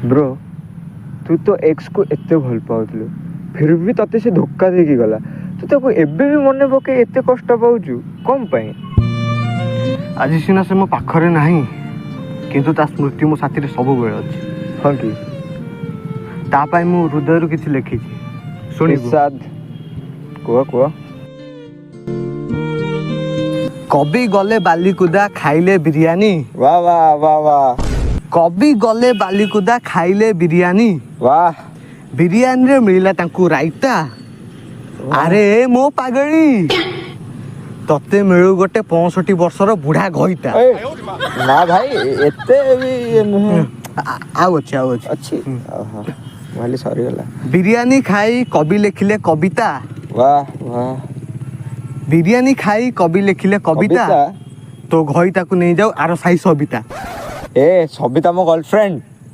bro तू तो x को एते भल पाउथलु फिर भी तते से धोखा देकी गला तू ताको एबे भी मने पके एते कष्ट पाउचु कम पई आज सीना से मो पाखरे नाही किंतु ता स्मृति मो साथी रे सब बेले अछि हां की ता पाई मो हृदय रु किछि लिखिछि सुनी साद को कभी गले बालीकुदा खाइले बिरयानी वाह वाह वाह वाह कभी गले बालीकुदा खाइले बिरयानी वाह बिरयानी रे मिला तांकू रायता अरे मो पागली तते मिलू गोटे 65 वर्षर बुढ़ा घईता ना भाई एते भी नुहे आओ अच्छी अच्छी वाली सॉरी गला बिरयानी खाई कवि लिखिले कविता वाह वाह बिरयानी खाई कवि लिखिले कविता तो घईता को नहीं जाओ आरो साई सबिता ए सबिता मो गर्लफ्रेंड